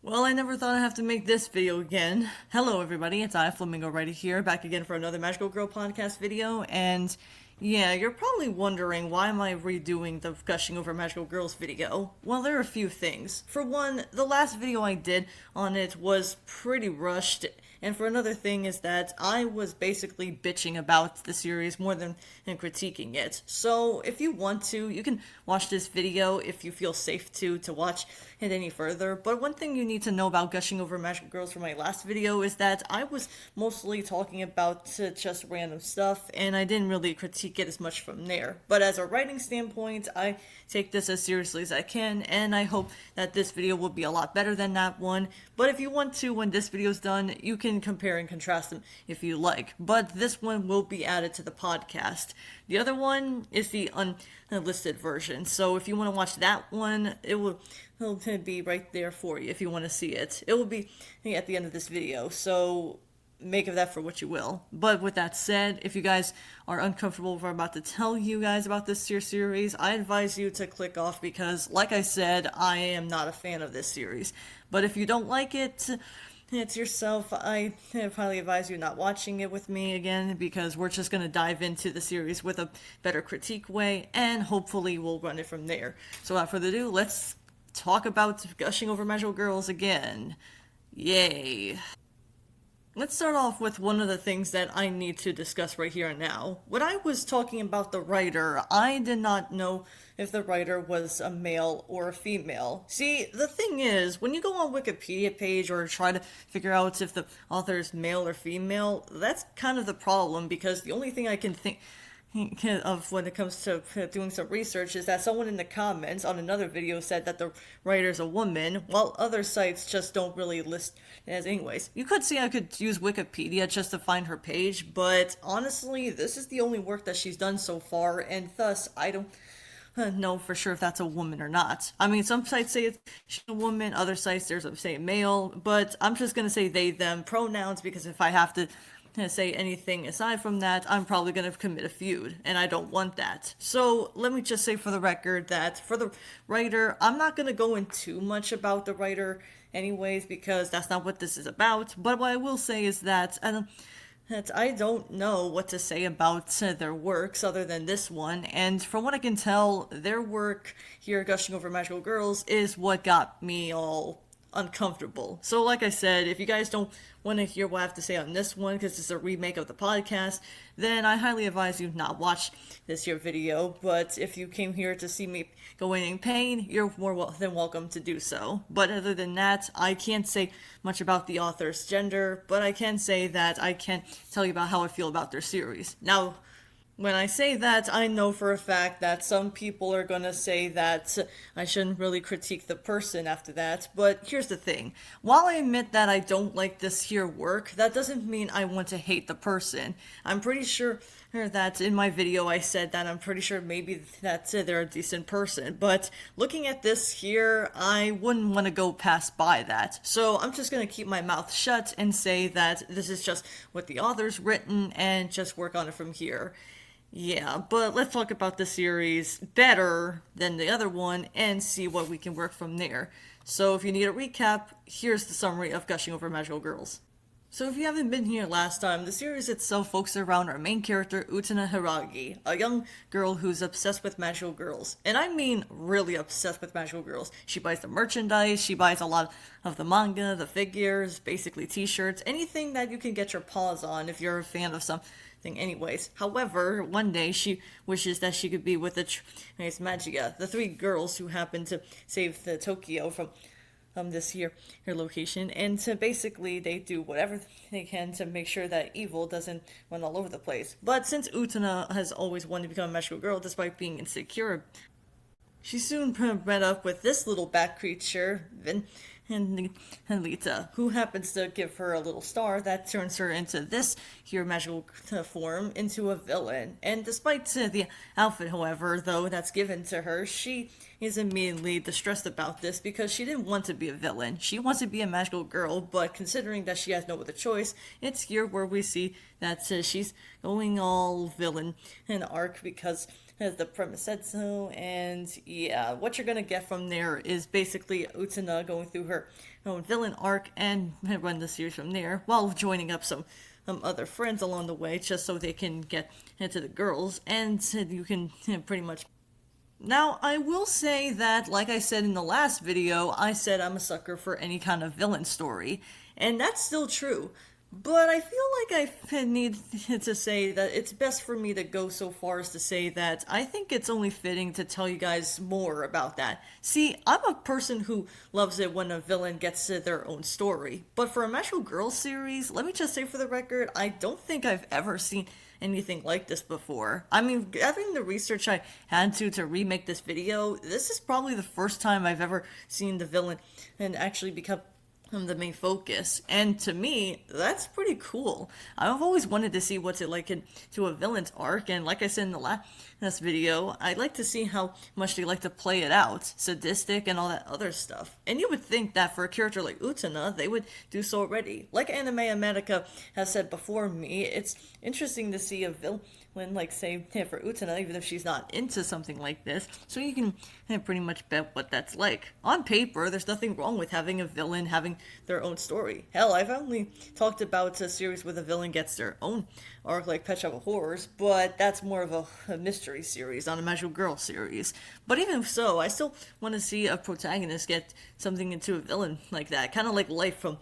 Well, I never thought I'd have to make this video again. Hello, everybody. It's I, Flamingo, right here, back again for another Magical Girl podcast video. And yeah, you're probably wondering why am I redoing the Gushing Over Magical Girls video? Well, there are a few things. For one, the last video I did on it was pretty rushed. And for another thing is that I was basically bitching about the series more than critiquing it. So if you want to, you can watch this video if you feel safe to watch it any further. But one thing you need to know about Gushing Over Magical Girls from my last video is that I was mostly talking about just random stuff, and I didn't really critique it as much from there. But as a writing standpoint, I take this as seriously as I can, and I hope that this video will be a lot better than that one. But if you want to, when this video is done, you can compare and contrast them if you like. But this one will be added to the podcast. The other one is the unlisted version. So if you want to watch that one, it'll be right there for you if you want to see it. It will be at the end of this video. So make of that for what you will. But with that said, if you guys are uncomfortable with what I'm about to tell you guys about this series, I advise you to click off because, like I said, I am not a fan of this series. But if you don't like it, it's yourself. I highly advise you not watching it with me again because we're just going to dive into the series with a better critique way, and hopefully we'll run it from there. So without further ado, let's talk about Gushing Over Magical Girls again. Yay. Let's start off with one of the things that I need to discuss right here and now. When I was talking about the writer, I did not know if the writer was a male or a female. See, the thing is, when you go on Wikipedia page or try to figure out if the author is male or female, that's kind of the problem because the only thing I can think of when it comes to doing some research is that someone in the comments on another video said that the writer's a woman, while other sites just don't really list it as anyways. You could see I could use Wikipedia just to find her page, but honestly, this is the only work that she's done so far, and thus I don't know for sure if that's a woman or not. I mean, some sites say it's she's a woman, other sites there's a say male, but I'm just gonna say they, them pronouns because if I have to say anything aside from that, I'm probably going to commit a feud, and I don't want that. So let me just say for the record that for the writer, I'm not going to go in too much about the writer anyways, because that's not what this is about. But what I will say is that I don't know what to say about their works other than this one, and from what I can tell, their work here, Gushing Over Magical Girls, is what got me all uncomfortable. So like I said, if you guys don't want to hear what I have to say on this one because it's a remake of the podcast, then I highly advise you not watch this here video. But if you came here to see me going in pain, you're more than welcome to do so. But other than that, I can't say much about the author's gender, but I can say that I can tell you about how I feel about their series. Now, when I say that, I know for a fact that some people are gonna say that I shouldn't really critique the person after that, but here's the thing. While I admit that I don't like this here work, that doesn't mean I want to hate the person. I'm pretty sure that in my video I said that I'm pretty sure maybe that they're a decent person, but looking at this here, I wouldn't want to go past by that. So I'm just gonna keep my mouth shut and say that this is just what the author's written and just work on it from here. Yeah, but let's talk about the series better than the other one and see what we can work from there. So if you need a recap, here's the summary of Gushing Over Magical Girls. So if you haven't been here last time, the series itself focuses around our main character, Utena Hiragi, a young girl who's obsessed with magical girls. And I mean really obsessed with magical girls. She buys the merchandise, she buys a lot of the manga, the figures, basically t-shirts, anything that you can get your paws on if you're a fan of something anyways. However, one day she wishes that she could be with the Magia, the three girls who happen to save the Tokyo from this here location, and to basically they do whatever they can to make sure that evil doesn't run all over the place. But since Utena has always wanted to become a magical girl despite being insecure, she soon met up with this little bat creature, and Lita, who happens to give her a little star that turns her into this here magical form into a villain. And despite the outfit, however, though that's given to her, she is immediately distressed about this because she didn't want to be a villain. She wants to be a magical girl, but considering that she has no other choice, it's here where we see that she's going all villain and arc because as the premise said so. And yeah, what you're gonna get from there is basically Utena going through her own villain arc and run the series from there, while joining up some other friends along the way, just so they can get into the girls, and you can pretty much. Now, I will say that, like I said in the last video, I said I'm a sucker for any kind of villain story, and that's still true. But I feel like I need to say that it's best for me to go so far as to say that I think it's only fitting to tell you guys more about that. See, I'm a person who loves it when a villain gets their own story, but for a Magical Girl series, let me just say for the record, I don't think I've ever seen anything like this before. I mean, gathering the research I had to remake this video, this is probably the first time I've ever seen the villain and actually become the main focus. And to me, that's pretty cool. I've always wanted to see what's it like to a villain's arc, and like I said in the last video, I'd like to see how much they like to play it out, sadistic and all that other stuff. And you would think that for a character like Utena, they would do so already. Like Anime America has said before me, it's interesting to see a villain, like say for Utena, even if she's not into something like this, so you can pretty much bet what that's like. On paper, there's nothing wrong with having a villain having their own story. Hell, I've only talked about a series where the villain gets their own arc, like Pet Shop of Horrors, but that's more of a mystery series, not a Magical Girl series. But even so, I still want to see a protagonist get something into a villain like that, kind of like Life from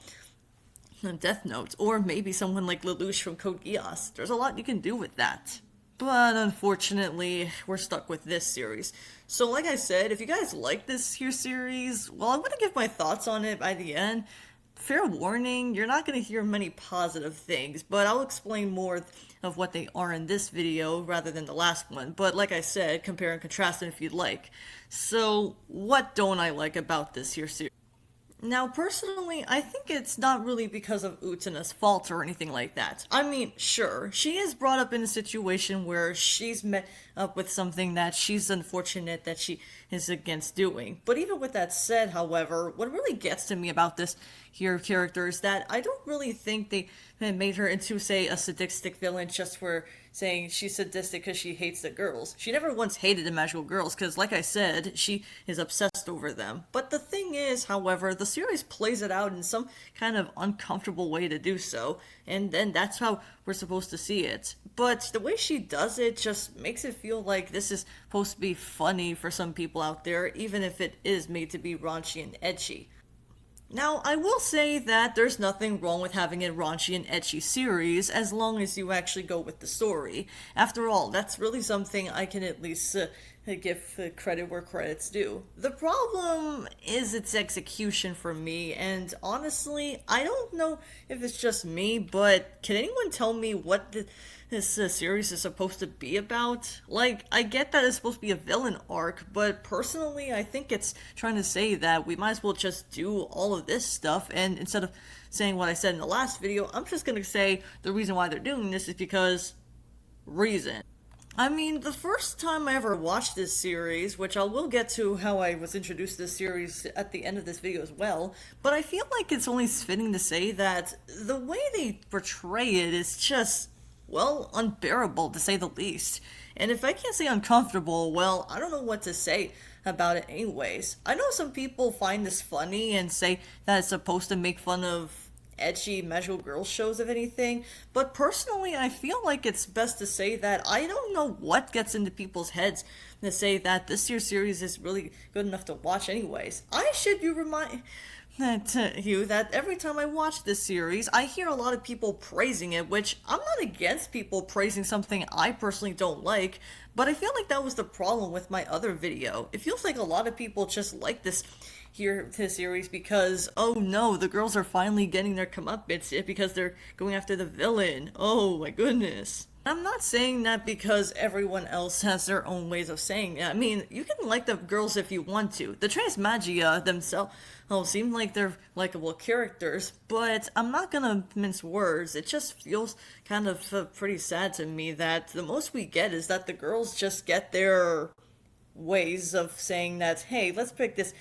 Death Note, or maybe someone like Lelouch from Code Geass. There's a lot you can do with that. But unfortunately, we're stuck with this series. So like I said, if you guys like this here series, well, I'm going to give my thoughts on it by the end. Fair warning, you're not going to hear many positive things, but I'll explain more of what they are in this video rather than the last one. But like I said, compare and contrast them if you'd like. So, what don't I like about this here series? Now, personally, I think it's not really because of Utena's fault or anything like that. I mean, sure, she is brought up in a situation where she's met up with something that she's unfortunate that she is against doing. But even with that said, however, what really gets to me about this here character is that I don't really think they made her into, say, a sadistic villain just for saying she's sadistic because she hates the girls. She never once hated the Magical Girls because, like I said, she is obsessed over them. But the thing is, however, the series plays it out in some kind of uncomfortable way to do so, and then that's how we're supposed to see it. But the way she does it just makes it feel like this is supposed to be funny for some people out there, even if it is made to be raunchy and edgy. Now, I will say that there's nothing wrong with having a raunchy and ecchi series as long as you actually go with the story. After all, that's really something I can at least give credit where credit's due. The problem is its execution for me, and honestly, I don't know if it's just me, but can anyone tell me what this series is supposed to be about? Like, I get that it's supposed to be a villain arc, but personally, I think it's trying to say that we might as well just do all of this stuff, and instead of saying what I said in the last video, I'm just gonna say the reason why they're doing this is because reason. I mean, the first time I ever watched this series, which I will get to how I was introduced to this series at the end of this video as well, but I feel like it's only fitting to say that the way they portray it is just, well, unbearable to say the least. And if I can't say uncomfortable, well, I don't know what to say about it anyways. I know some people find this funny and say that it's supposed to make fun of edgy Magical Girl shows, if anything, but personally I feel like it's best to say that I don't know what gets into people's heads to say that this year's series is really good enough to watch anyways. I should be remind you that every time I watch this series, I hear a lot of people praising it, which I'm not against people praising something I personally don't like, but I feel like that was the problem with my other video. It feels like a lot of people just like this series because, oh no, the girls are finally getting their comeuppance because they're going after the villain. Oh my goodness. I'm not saying that because everyone else has their own ways of saying it. I mean, you can like the girls if you want to. The Transmagia themselves seem like they're likable characters, but I'm not gonna mince words. It just feels kind of pretty sad to me that the most we get is that the girls just get their ways of saying that, hey, let's pick this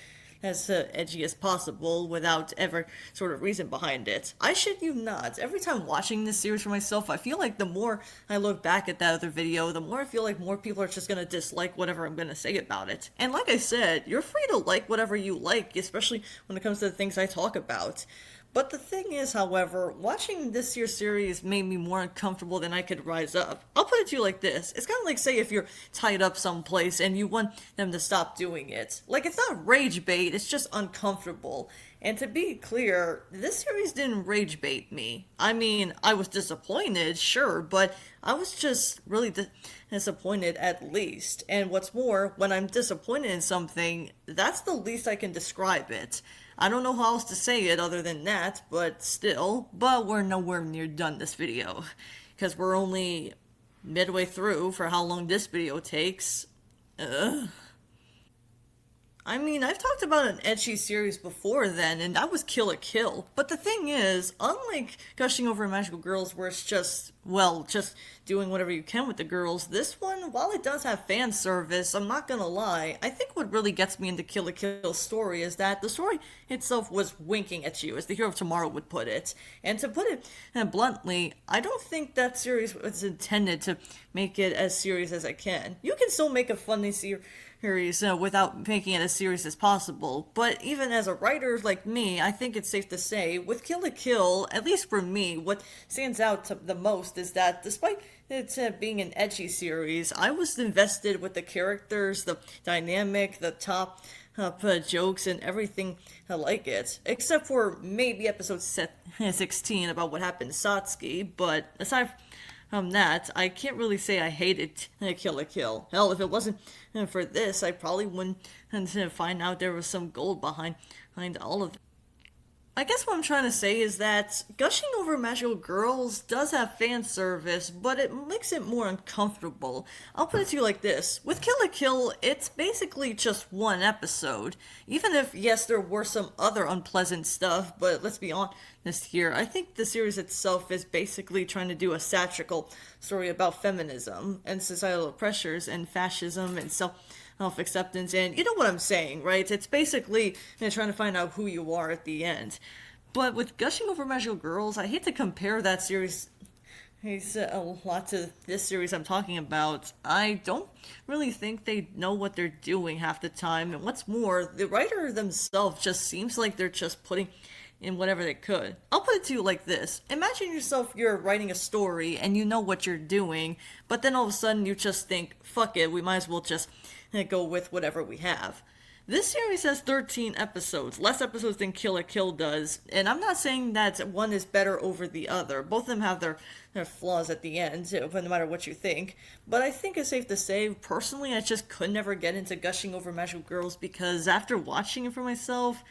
as edgy as possible without ever sort of reason behind it. I shit you not. Every time watching this series for myself, I feel like the more I look back at that other video, the more I feel like more people are just gonna dislike whatever I'm gonna say about it. And like I said, you're free to like whatever you like, especially when it comes to the things I talk about. But the thing is, however, watching this year's series made me more uncomfortable than I could rise up. I'll put it to you like this. It's kind of like, say, if you're tied up someplace and you want them to stop doing it. Like, it's not rage bait, it's just uncomfortable. And to be clear, this series didn't rage bait me. I mean, I was disappointed, sure, but I was just really disappointed at least. And what's more, when I'm disappointed in something, that's the least I can describe it. I don't know how else to say it other than that, but still. But we're nowhere near done this video, because we're only midway through for how long this video takes. Ugh. I mean, I've talked about an ecchi series before then, and that was Kill la Kill. But the thing is, unlike Gushing Over Magical Girls, where it's just, well, just doing whatever you can with the girls, this one, while it does have fan service, I'm not gonna lie, I think what really gets me into Kill la Kill's story is that the story itself was winking at you, as the Hero of Tomorrow would put it. And to put it bluntly, I don't think that series was intended to make it as serious as I can. You can still make a funny series without making it as serious as possible. But even as a writer like me, I think it's safe to say, with Kill la Kill, at least for me, what stands out the most is that despite it being an edgy series, I was invested with the characters, the dynamic, the top jokes, and everything like it. Except for maybe episode 16 about what happened to Satsuki, but aside from that, I can't really say I hated Kill la Kill. Hell, if it wasn't for this, I probably wouldn't find out there was some gold behind all of it. I guess what I'm trying to say is that Gushing Over Magical Girls does have fan service, but it makes it more uncomfortable. I'll put it to you like this. With Kill la Kill, it's basically just one episode. Even if, yes, there were some other unpleasant stuff, but let's be honest here, I think the series itself is basically trying to do a satirical story about feminism and societal pressures and fascism and self-acceptance, and you know what I'm saying, right? It's basically trying to find out who you are at the end. But with Gushing Over Magical Girls, I hate to compare that series a lot to this series I'm talking about. I don't really think they know what they're doing half the time, and what's more, the writer themselves just seems like they're just putting in whatever they could. I'll put it to you like this. Imagine yourself, you're writing a story and you know what you're doing, but then all of a sudden you just think, fuck it, we might as well just go with whatever we have. This series has 13 episodes, less episodes than Kill la Kill does, and I'm not saying that one is better over the other. Both of them have their flaws at the end, no matter what you think. But I think it's safe to say, personally, I just could never get into Gushing Over Magical Girls because after watching it for myself,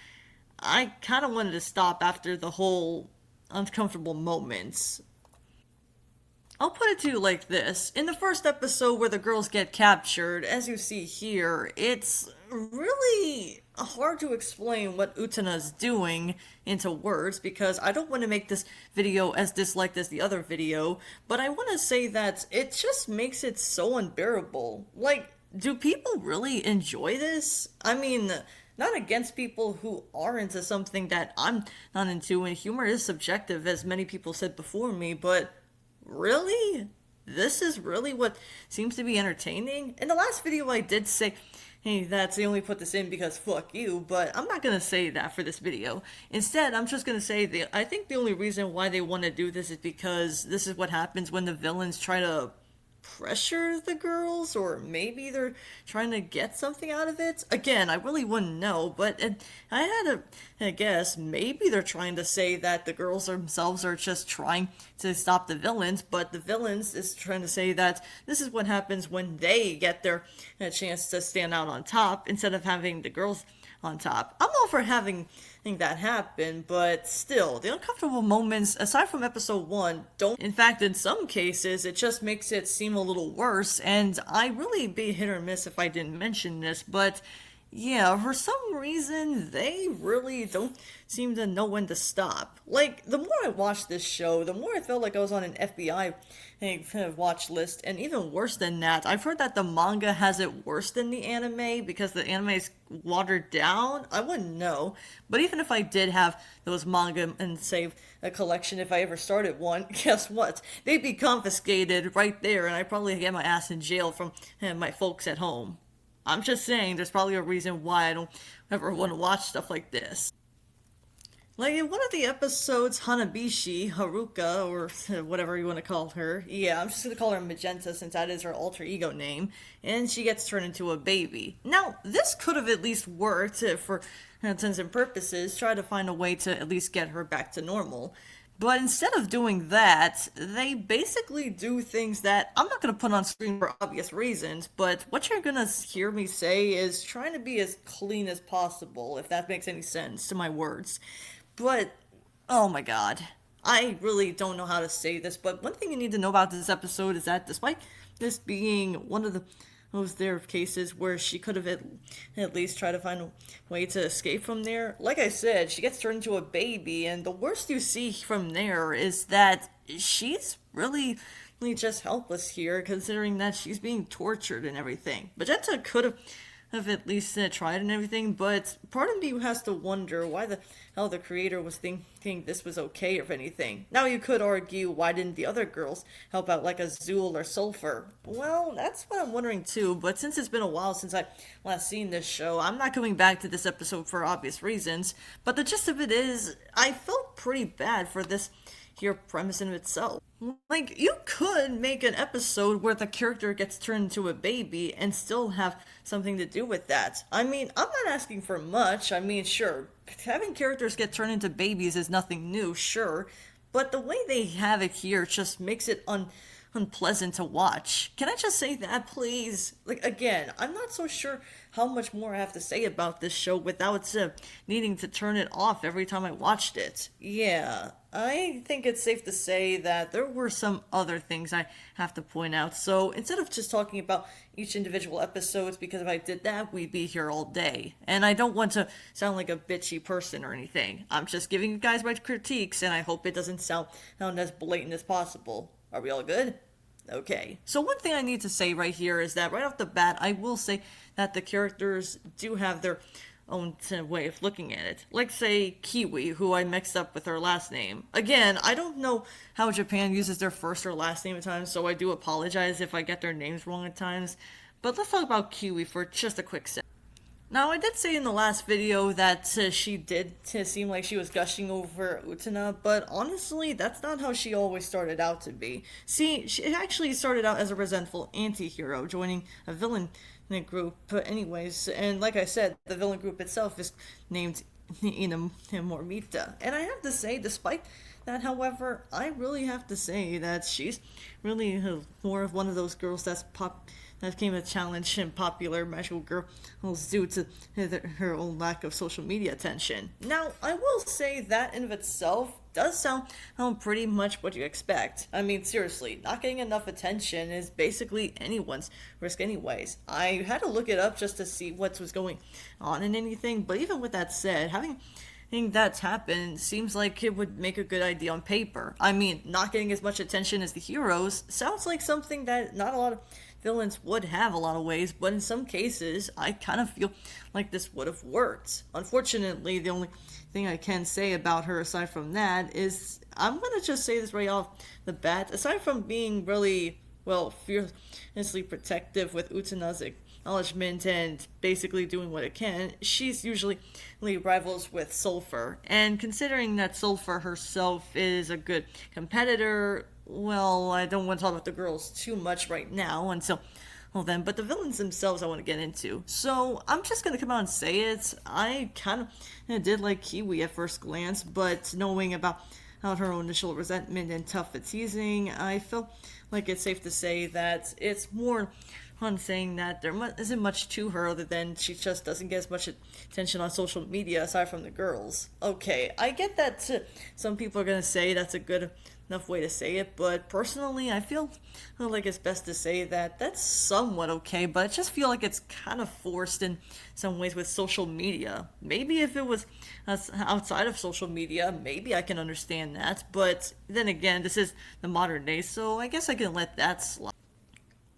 I kind of wanted to stop after the whole uncomfortable moments. I'll put it to you like this. In the first episode where the girls get captured, as you see here, it's really hard to explain what Utana's doing into words because I don't want to make this video as disliked as the other video, but I want to say that it just makes it so unbearable. Like, do people really enjoy this? I mean, not against people who are into something that I'm not into, and humor is subjective, as many people said before me, but really? This is really what seems to be entertaining? In the last video I did say, hey, they only put this in because fuck you, but I'm not gonna say that for this video. Instead, I'm just gonna say I think the only reason why they want to do this is because this is what happens when the villains try to pressure the girls, or maybe they're trying to get something out of it. Again, I really wouldn't know, but I had a guess. Maybe they're trying to say that the girls themselves are just trying to stop the villains, but the villains is trying to say that this is what happens when they get their chance to stand out on top instead of having the girls on top. I'm all for having that happen, but still, the uncomfortable moments, aside from episode 1, don't. In fact, in some cases, it just makes it seem a little worse, and I really be hit or miss if I didn't mention this, but Yeah, for some reason, they really don't seem to know when to stop. Like, the more I watched this show, the more I felt like I was on an FBI watch list. And even worse than that, I've heard that the manga has it worse than the anime because the anime is watered down. I wouldn't know. But even if I did have those manga and save a collection, if I ever started one, guess what? They'd be confiscated right there, and I'd probably get my ass in jail from my folks at home. I'm just saying, there's probably a reason why I don't ever want to watch stuff like this. Like in one of the episodes, Hanabishi, Haruka, or whatever you want to call her, yeah, I'm just going to call her Magenta since that is her alter ego name, and she gets turned into a baby. Now, this could have at least worked for intents and purposes, try to find a way to at least get her back to normal. But instead of doing that, they basically do things that I'm not going to put on screen for obvious reasons, but what you're going to hear me say is trying to be as clean as possible, if that makes any sense to my words. But, oh my god. I really don't know how to say this, but one thing you need to know about this episode is that despite this being one of the those there cases where she could have at least tried to find a way to escape from there. Like I said, she gets turned into a baby, and the worst you see from there is that she's really just helpless here, considering that she's being tortured and everything. Magenta could have at least tried and everything, but part of me has to wonder why the hell the creator was thinking this was okay, if anything. Now you could argue, why didn't the other girls help out like Azul or Sulfur? Well, that's what I'm wondering too, but since it's been a while since I last seen this show, I'm not coming back to this episode for obvious reasons, but the gist of it is, I felt pretty bad for this here premise in itself. Like, you could make an episode where the character gets turned into a baby and still have something to do with that. I mean, I'm not asking for much. I mean, sure, having characters get turned into babies is nothing new, sure, but the way they have it here just makes it unpleasant to watch. Can I just say that, please? Like, again, I'm not so sure how much more I have to say about this show without needing to turn it off every time I watched it. Yeah, I think it's safe to say that there were some other things I have to point out. So instead of just talking about each individual episodes, because if I did that, we'd be here all day. And I don't want to sound like a bitchy person or anything. I'm just giving you guys my critiques, and I hope it doesn't sound as blatant as possible. Are we all good? Okay. So one thing I need to say right here is that right off the bat, I will say that the characters do have their own way of looking at it. Like, say, Kiwi, who I mixed up with her last name. Again, I don't know how Japan uses their first or last name at times, so I do apologize if I get their names wrong at times. But let's talk about Kiwi for just a quick second. Now, I did say in the last video that she did seem like she was gushing over Utena, but honestly, that's not how she always started out to be. See, she actually started out as a resentful anti-hero, joining a villain group, anyways, and like I said, the villain group itself is named Inamormita. And I have to say, despite that, however, I really have to say that she's really more of one of those girls that became a challenge and popular magical girls due to her own lack of social media attention. Now, I will say that in of itself does sound pretty much what you expect. I mean, seriously, not getting enough attention is basically anyone's risk anyways. I had to look it up just to see what was going on and anything, but even with that said, having that's happened seems like it would make a good idea on paper. I mean, not getting as much attention as the heroes sounds like something that not a lot of villains would have a lot of ways, but in some cases, I kind of feel like this would have worked. Unfortunately, the only thing I can say about her aside from that is, I'm gonna just say this right off the bat, aside from being really, well, fiercely protective with Utena's acknowledgement and basically doing what it can, she's usually rivals with Sulfur. And considering that Sulfur herself is a good competitor, well, I don't want to talk about the girls too much right now until then, but the villains themselves I want to get into. So I'm just going to come out and say it. I kind of did like Kiwi at first glance, but knowing about her initial resentment and tough at teasing, I felt like it's safe to say that it's more on saying that there isn't much to her other than she just doesn't get as much attention on social media aside from the girls. Okay, I get that some people are gonna say that's a good enough way to say it, but personally, I feel like it's best to say that that's somewhat okay, but I just feel like it's kind of forced in some ways with social media. Maybe if it was outside of social media, maybe I can understand that, but then again, this is the modern day, so I guess I can let that slide.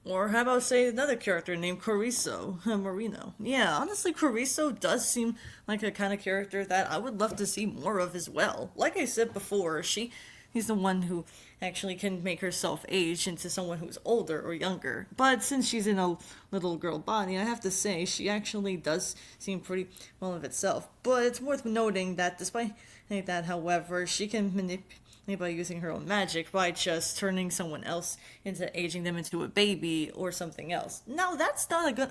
Or how about say another character named Cariso Marino? Yeah, honestly, Cariso does seem like a kind of character that I would love to see more of as well. Like I said before, he's the one who actually can make herself age into someone who's older or younger. But since she's in a little girl body, I have to say she actually does seem pretty well of itself. But it's worth noting that despite that, however, she can manipulate by using her own magic by just turning someone else into aging them into a baby or something else. Now that's not a good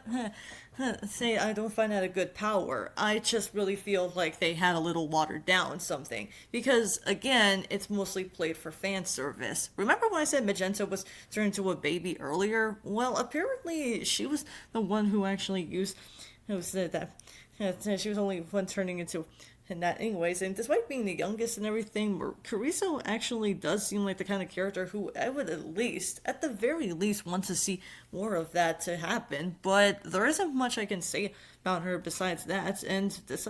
say I don't find that a good power. I just really feel like they had a little watered down something because again, it's mostly played for fan service. Remember when I said Magenta was turned into a baby earlier? Well, apparently she was the one who actually used who said that she was only one turning into and that anyways, and despite being the youngest and everything, Cariso actually does seem like the kind of character who I would at the very least, want to see more of that to happen, but there isn't much I can say about her besides that, and this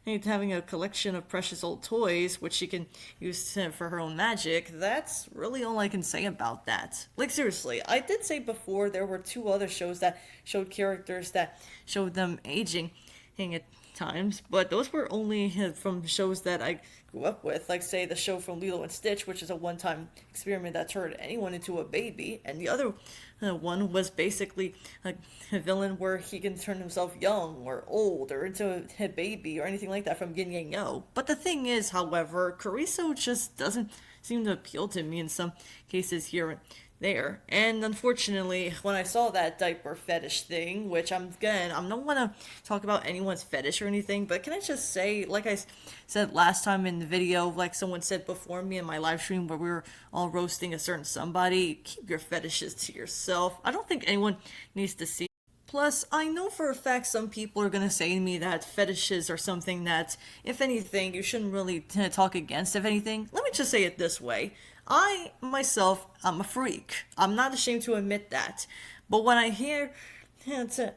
having a collection of precious old toys, which she can use for her own magic, that's really all I can say about that. Like seriously, I did say before there were two other shows that showed characters that showed them aging at times, but those were only from shows that I grew up with, like say the show from Lilo and Stitch, which is a one-time experiment that turned anyone into a baby, and the other one was basically a villain where he can turn himself young or old or into a baby or anything like that from Yin Yang Yo. But the thing is, however, Cariso just doesn't seem to appeal to me in some cases here there. And unfortunately, when I saw that diaper fetish thing, which I'm don't want to talk about anyone's fetish or anything, but can I just say, like I said last time in the video, like someone said before me in my live stream where we were all roasting a certain somebody, keep your fetishes to yourself. I don't think anyone needs to see. Plus, I know for a fact some people are going to say to me that fetishes are something that, if anything, you shouldn't really talk against, if anything. Let me just say it this way. Myself, I'm a freak. I'm not ashamed to admit that. But when I hear to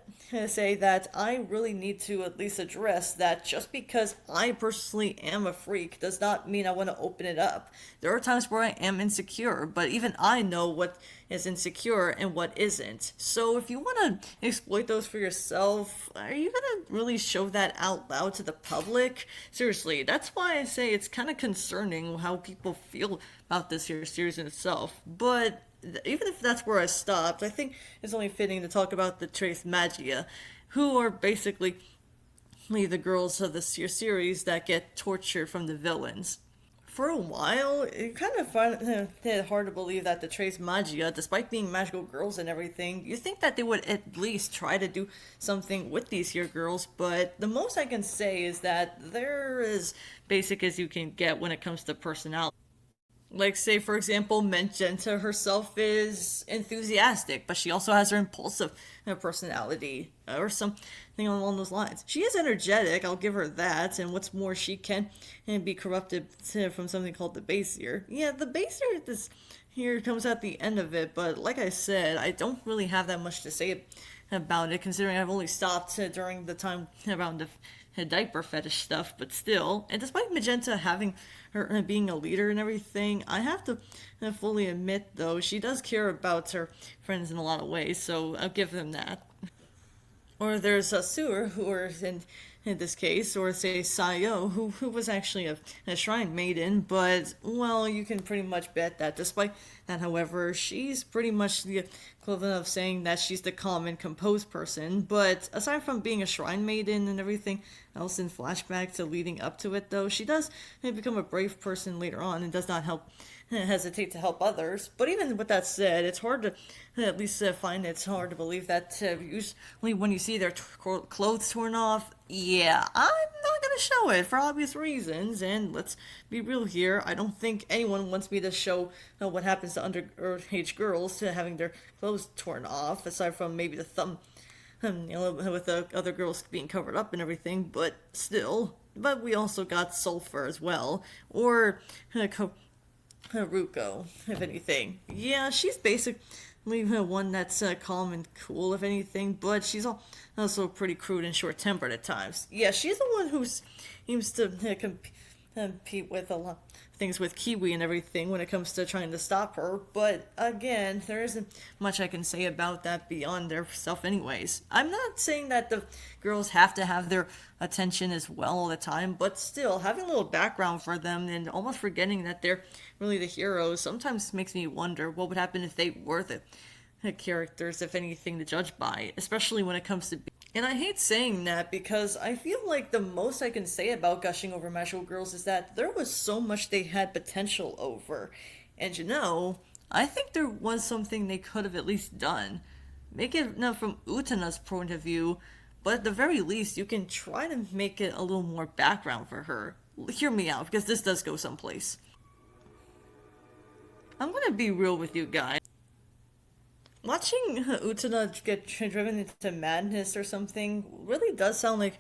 say that I really need to at least address that just because I personally am a freak does not mean I want to open it up. There are times where I am insecure, but even I know what is insecure and what isn't. So if you want to exploit those for yourself, are you going to really show that out loud to the public? Seriously, that's why I say it's kind of concerning how people feel about this here series in itself. But even if that's where I stopped, I think it's only fitting to talk about the Tres Magia, who are basically the girls of this year series that get tortured from the villains. For a while, you kind of find it hard to believe that the Tres Magia, despite being magical girls and everything, you think that they would at least try to do something with these here girls, but the most I can say is that they're as basic as you can get when it comes to personality. Like, say, for example, Magenta herself is enthusiastic, but she also has her impulsive personality, or something along those lines. She is energetic, I'll give her that, and what's more, she can be corrupted from something called the Basier. Yeah, the Basier this here comes at the end of it, but like I said, I don't really have that much to say about it, considering I've only stopped during the time around the diaper fetish stuff, but still. And despite Magenta having her being a leader and everything, I have to fully admit, though, she does care about her friends in a lot of ways, so I'll give them that. Or there's Asur, who are in this case, or say Sayo, who was actually a shrine maiden, but, well, you can pretty much bet that despite that, however, she's pretty much the equivalent of saying that she's the calm and composed person, but aside from being a shrine maiden and everything else in flashback to leading up to it, though, she does become a brave person later on and does not help hesitate to help others. But even with that said, it's hard to at least find it's hard to believe that usually when you see their clothes torn off, yeah, I'm not gonna show it for obvious reasons. And let's be real here, I don't think anyone wants me to show what happens to underage girls to having their clothes torn off, aside from maybe the thumb, with the other girls being covered up and everything. But still, but we also got Sulfur as well, or Haruko, if anything. Yeah, she's basically one that's calm and cool, if anything, but she's also pretty crude and short-tempered at times. Yeah, she's the one who seems to compete with a lot of things with Kiwi and everything when it comes to trying to stop her. But again, there isn't much I can say about that beyond their stuff anyways. I'm not saying that the girls have to have their attention as well all the time, but still, having a little background for them and almost forgetting that they're really the heroes sometimes makes me wonder what would happen if they were the characters, if anything, to judge by, especially when it comes to. And I hate saying that because I feel like the most I can say about Gushing over Magical Girls is that there was so much they had potential over. And I think there was something they could have at least done. Make it now from Utena's point of view, but at the very least, you can try to make it a little more background for her. Hear me out, because this does go someplace. I'm gonna be real with you guys. Watching Utena get driven into madness or something really does sound like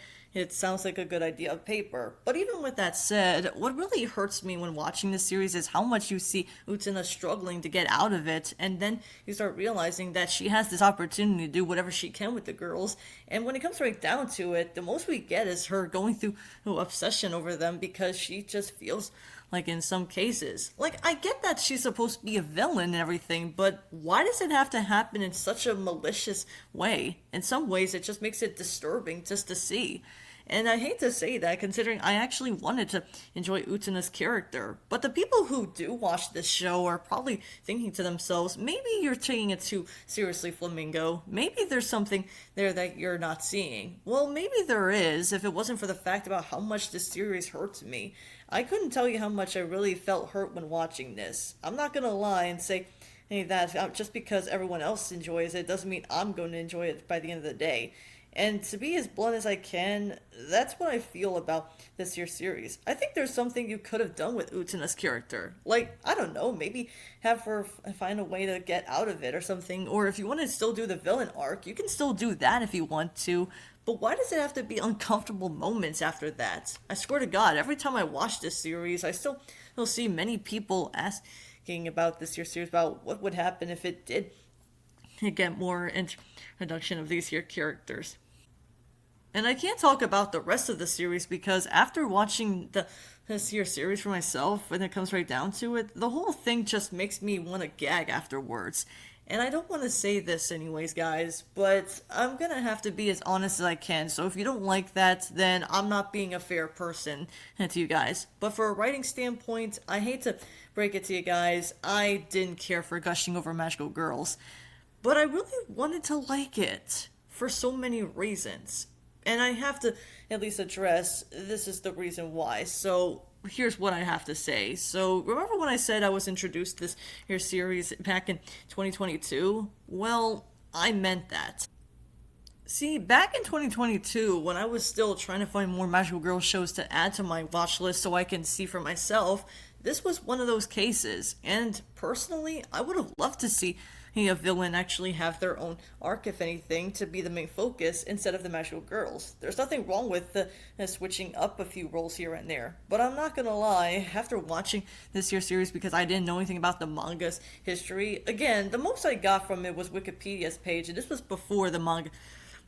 a good idea on paper. But even with that said, what really hurts me when watching this series is how much you see Utena struggling to get out of it, and then you start realizing that she has this opportunity to do whatever she can with the girls, and when it comes right down to it, the most we get is her going through obsession over them because she just feels like in some cases. Like, I get that she's supposed to be a villain and everything, but why does it have to happen in such a malicious way? In some ways, it just makes it disturbing just to see. And I hate to say that, considering I actually wanted to enjoy Utena's character. But the people who do watch this show are probably thinking to themselves, maybe you're taking it too seriously, Flamingo. Maybe there's something there that you're not seeing. Well, maybe there is, if it wasn't for the fact about how much this series hurts me. I couldn't tell you how much I really felt hurt when watching this. I'm not gonna lie and say, hey, that just because everyone else enjoys it doesn't mean I'm going to enjoy it by the end of the day. And to be as blunt as I can, that's what I feel about this year's series. I think there's something you could have done with Utena's character. Like, I don't know, maybe have her find a way to get out of it or something. Or if you want to still do the villain arc, you can still do that if you want to. But why does it have to be uncomfortable moments after that? I swear to God, every time I watch this series, I still see many people asking about this year's series, about what would happen if it did get more introduction of these here characters. And I can't talk about the rest of the series because after watching this here series for myself, when it comes right down to it, the whole thing just makes me want to gag afterwards. And I don't want to say this anyways, guys, but I'm gonna have to be as honest as I can. So if you don't like that, then I'm not being a fair person to you guys. But for a writing standpoint, I hate to break it to you guys, I didn't care for Gushing over Magical Girls. But I really wanted to like it for so many reasons. And I have to at least address this is the reason why. So here's what I have to say. So remember when I said I was introduced to this here series back in 2022? Well, I meant that. See, back in 2022, when I was still trying to find more Magical Girl shows to add to my watch list so I can see for myself, this was one of those cases. And personally, I would have loved to see a villain actually have their own arc, if anything, to be the main focus instead of the Magical Girls. There's nothing wrong with switching up a few roles here and there. But I'm not gonna lie, after watching this year's series, because I didn't know anything about the manga's history, again, the most I got from it was Wikipedia's page, and this was before the manga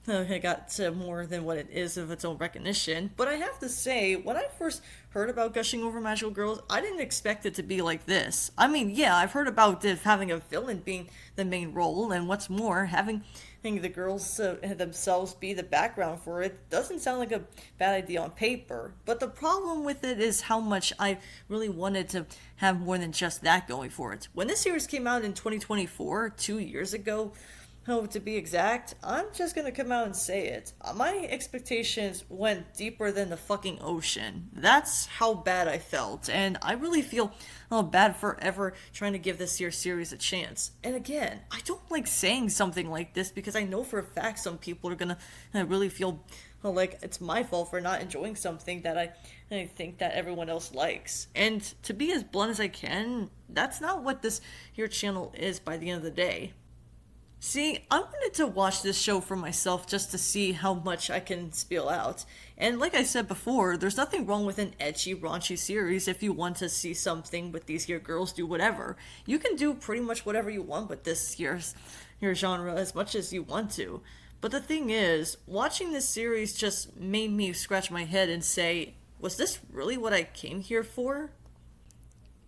it got more than what it is of its own recognition. But I have to say, when I first heard about Gushing over Magical Girls, I didn't expect it to be like this. I mean, yeah, I've heard about having a villain being the main role, and what's more, having the girls themselves be the background for it doesn't sound like a bad idea on paper. But the problem with it is how much I really wanted to have more than just that going for it. When this series came out in 2024, 2 years ago, Oh, to be exact, I'm just gonna come out and say it. My expectations went deeper than the fucking ocean. That's how bad I felt, and I really feel bad for ever trying to give this year's series a chance. And again, I don't like saying something like this because I know for a fact some people are gonna really feel like it's my fault for not enjoying something that I think that everyone else likes. And to be as blunt as I can, that's not what this here channel is by the end of the day. See, I wanted to watch this show for myself just to see how much I can spill out. And like I said before, there's nothing wrong with an edgy, raunchy series if you want to see something with these here girls do whatever. You can do pretty much whatever you want with this year's your genre as much as you want to. But the thing is, watching this series just made me scratch my head and say, was this really what I came here for?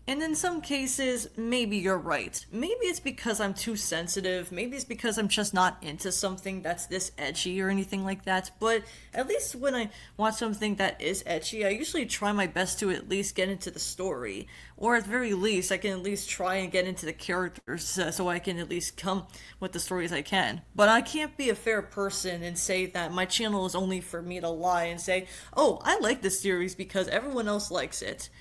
And in some cases, maybe you're right. Maybe it's because I'm too sensitive. Maybe it's because I'm just not into something that's this edgy or anything like that. But at least when I watch something that is edgy, I usually try my best to at least get into the story. Or at the very least, I can at least try and get into the characters so I can at least come with the stories I can. But I can't be a fair person and say that my channel is only for me to lie and say, oh, I like this series because everyone else likes it.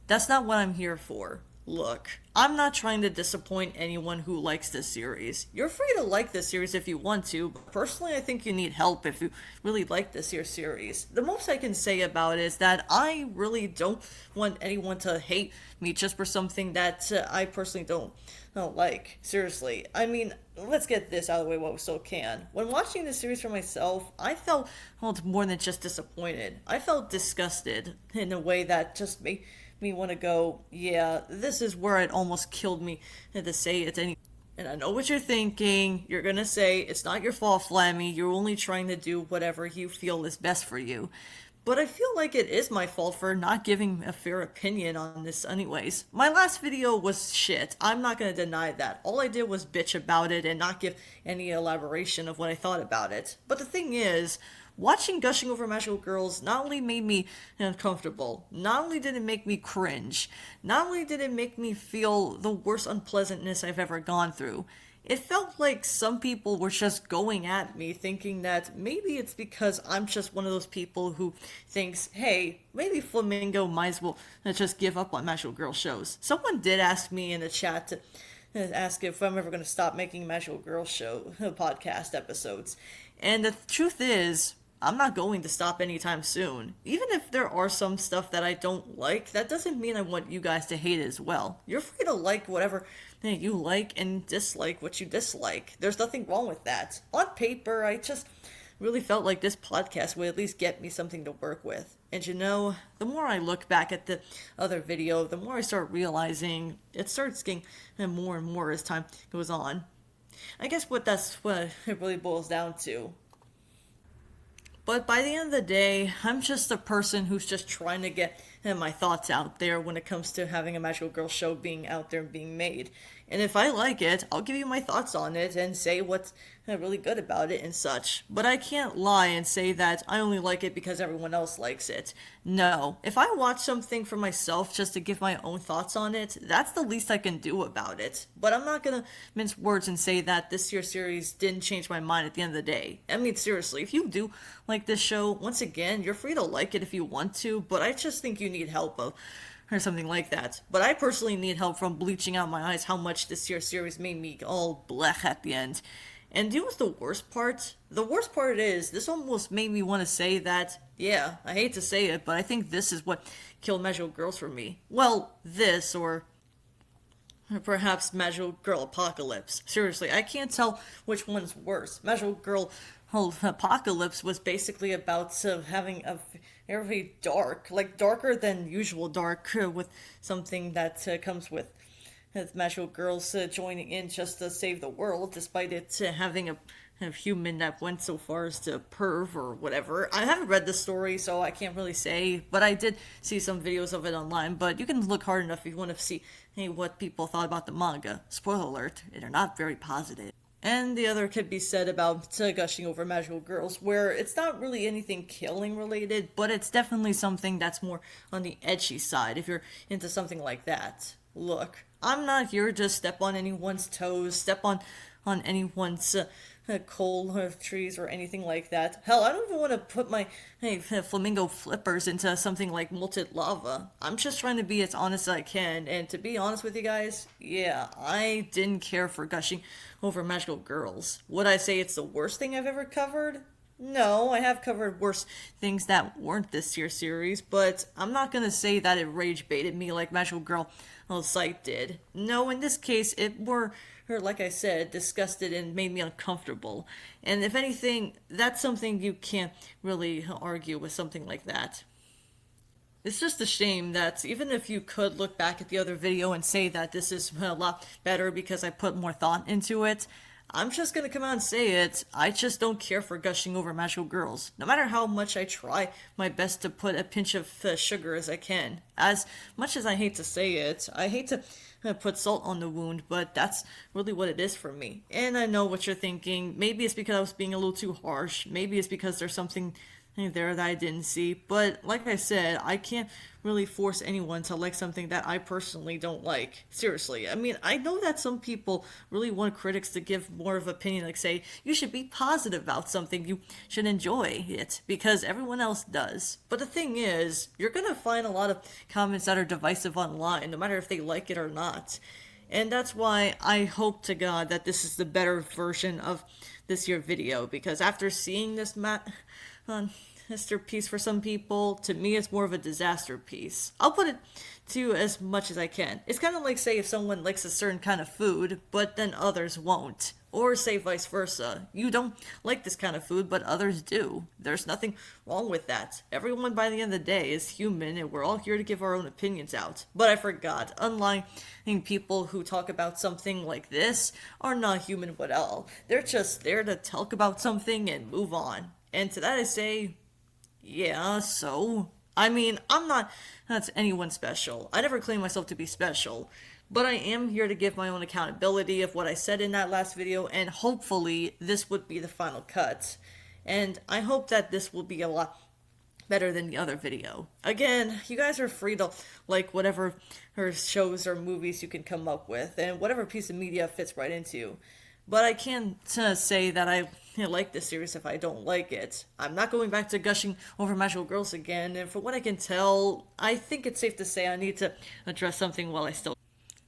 That's not what I'm here for. Look, I'm not trying to disappoint anyone who likes this series. You're free to like this series if you want to, but personally I think you need help if you really like this here series. The most I can say about it is that I really don't want anyone to hate me just for something that I personally don't like. Seriously. I mean, let's get this out of the way while we still can. When watching this series for myself, I felt more than just disappointed. I felt disgusted in a way that just made me want to go, yeah, this is where it almost killed me to say it any. And I know what you're thinking. You're gonna say it's not your fault, Flammy. You're only trying to do whatever you feel is best for you. But I feel like it is my fault for not giving a fair opinion on this anyways. My last video was shit. I'm not gonna deny that. All I did was bitch about it and not give any elaboration of what I thought about it. But the thing is, watching Gushing Over Magical Girls not only made me uncomfortable, not only did it make me cringe, not only did it make me feel the worst unpleasantness I've ever gone through, it felt like some people were just going at me thinking that maybe it's because I'm just one of those people who thinks, hey, maybe Flamingo might as well just give up on Magical Girl shows. Someone did ask me in the chat to ask if I'm ever going to stop making Magical Girl show podcast episodes. And the truth is, I'm not going to stop anytime soon. Even if there are some stuff that I don't like, that doesn't mean I want you guys to hate it as well. You're free to like whatever you like and dislike what you dislike. There's nothing wrong with that. On paper, I just really felt like this podcast would at least get me something to work with. And you know, the more I look back at the other video, the more I start realizing it starts getting more and more as time goes on. I guess that's what it really boils down to. But by the end of the day, I'm just a person who's just trying to get my thoughts out there when it comes to having a Magical Girl show being out there and being made. And if I like it, I'll give you my thoughts on it and say what's really good about it and such. But I can't lie and say that I only like it because everyone else likes it. No. If I watch something for myself just to give my own thoughts on it, that's the least I can do about it. But I'm not gonna mince words and say that this year's series didn't change my mind at the end of the day. I mean, seriously, if you do like this show, once again, you're free to like it if you want to, but I just think you need help or something like that. But I personally need help from bleaching out my eyes how much this year's series made me all blech at the end. And you know what's the worst part? The worst part is, this almost made me want to say that, yeah, I hate to say it, but I think this is what killed Magical Girls for me. Well, this, or perhaps Magical Girl Apocalypse. Seriously, I can't tell which one's worse. Magical Girl Apocalypse was basically about having a very dark, like darker than usual dark, with something that comes with Magical Girls joining in just to save the world, despite it having a human that went so far as to perv or whatever. I haven't read the story, so I can't really say, but I did see some videos of it online, but you can look hard enough if you want to see what people thought about the manga. Spoiler alert, they're not very positive. And the other could be said about Gushing Over Magical Girls, where it's not really anything killing related, but it's definitely something that's more on the edgy side, if you're into something like that. Look, I'm not here to step on anyone's toes, step on anyone's coal or trees or anything like that. Hell, I don't even want to put my flamingo flippers into something like molten lava. I'm just trying to be as honest as I can, and to be honest with you guys, yeah, I didn't care for gushing over magical girls. Would I say it's the worst thing I've ever covered? No, I have covered worse things that weren't this year's series, but I'm not gonna say that it rage baited me like Magical Girl site did. No, in this case, it were, or like I said, disgusted and made me uncomfortable. And if anything, that's something you can't really argue with something like that. It's just a shame that even if you could look back at the other video and say that this is a lot better because I put more thought into it, I'm just gonna come out and say it. I just don't care for gushing over magical girls. No matter how much I try my best to put a pinch of sugar as I can. As much as I hate to say it, I hate to put salt on the wound, but that's really what it is for me. And I know what you're thinking. Maybe it's because I was being a little too harsh. Maybe it's because there's something there that I didn't see. But like I said, I can't really force anyone to like something that I personally don't like. Seriously. I mean, I know that some people really want critics to give more of an opinion, like say, you should be positive about something, you should enjoy it, because everyone else does. But the thing is, you're gonna find a lot of comments that are divisive online, no matter if they like it or not. And that's why I hope to God that this is the better version of this year video, because after seeing this masterpiece for some people, to me it's more of a disaster piece. I'll put it to as much as I can. It's kind of like, say, if someone likes a certain kind of food, but then others won't. Or say vice versa. You don't like this kind of food, but others do. There's nothing wrong with that. Everyone, by the end of the day, is human, and we're all here to give our own opinions out. But I forgot, unlike people who talk about something like this are not human at all. They're just there to talk about something and move on. And to that I say, yeah, so? I mean, I'm not that's anyone special. I never claim myself to be special. But I am here to give my own accountability of what I said in that last video, and hopefully this would be the final cut. And I hope that this will be a lot better than the other video. Again, you guys are free to like whatever shows or movies you can come up with, and whatever piece of media fits right into. But I can't say that I like this series if I don't like it. I'm not going back to gushing over magical girls again, and from what I can tell, I think it's safe to say I need to address something while I still...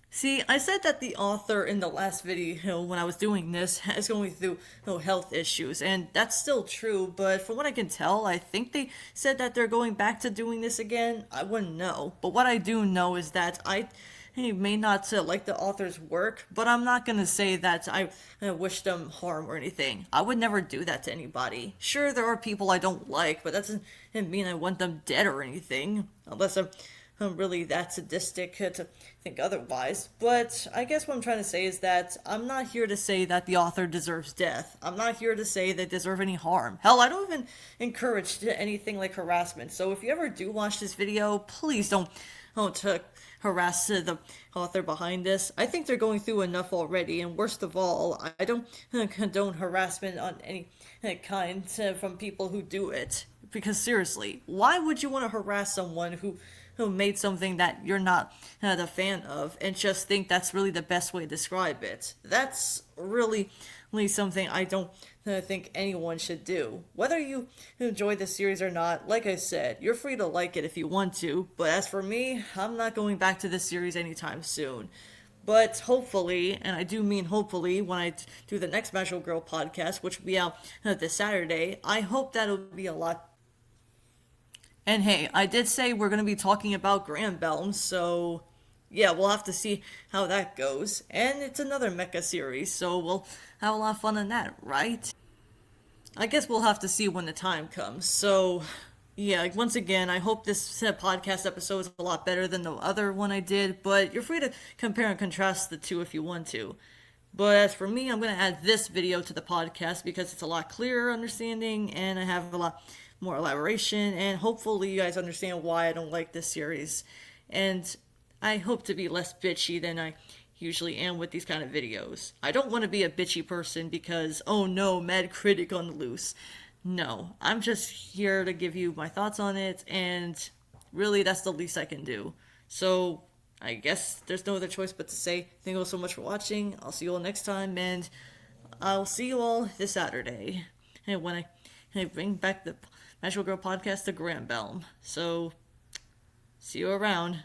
See, I said that the author in the last video when I was doing this is going through health issues, and that's still true, but from what I can tell, I think they said that they're going back to doing this again. I wouldn't know, but what I do know is that I may not like the author's work, but I'm not gonna say that I wish them harm or anything. I would never do that to anybody. Sure, there are people I don't like, but that doesn't mean I want them dead or anything, unless I'm really that sadistic to think otherwise. But I guess what I'm trying to say is that I'm not here to say that the author deserves death. I'm not here to say they deserve any harm. Hell, I don't even encourage anything like harassment. So if you ever do watch this video, please don't harass the author behind this. I think they're going through enough already, and worst of all, I don't condone harassment on any kind from people who do it. Because seriously, why would you want to harass someone who made something that you're not a fan of and just think that's really the best way to describe it? That's really something I don't think anyone should do. Whether you enjoy the series or not, like I said, you're free to like it if you want to, but as for me, I'm not going back to this series anytime soon. But hopefully, and I do mean hopefully, when I do the next Magical Girl podcast, which will be out this Saturday, I hope that it'll be a lot. And hey, I did say we're going to be talking about Grand Belm, so yeah, we'll have to see how that goes. And it's another mecha series, so we'll have a lot of fun in that, right? I guess we'll have to see when the time comes. So yeah, once again, I hope this podcast episode is a lot better than the other one I did, but you're free to compare and contrast the two if you want to. But as for me, I'm going to add this video to the podcast because it's a lot clearer understanding, and I have a lot more elaboration, and hopefully you guys understand why I don't like this series. And I hope to be less bitchy than I usually am with these kind of videos. I don't want to be a bitchy person because, oh no, mad critic on the loose. No, I'm just here to give you my thoughts on it, and really that's the least I can do. So I guess there's no other choice but to say thank you all so much for watching. I'll see you all next time, and I'll see you all this Saturday. And when I bring back the Magical Girl podcast to Graham Belm. So, see you around.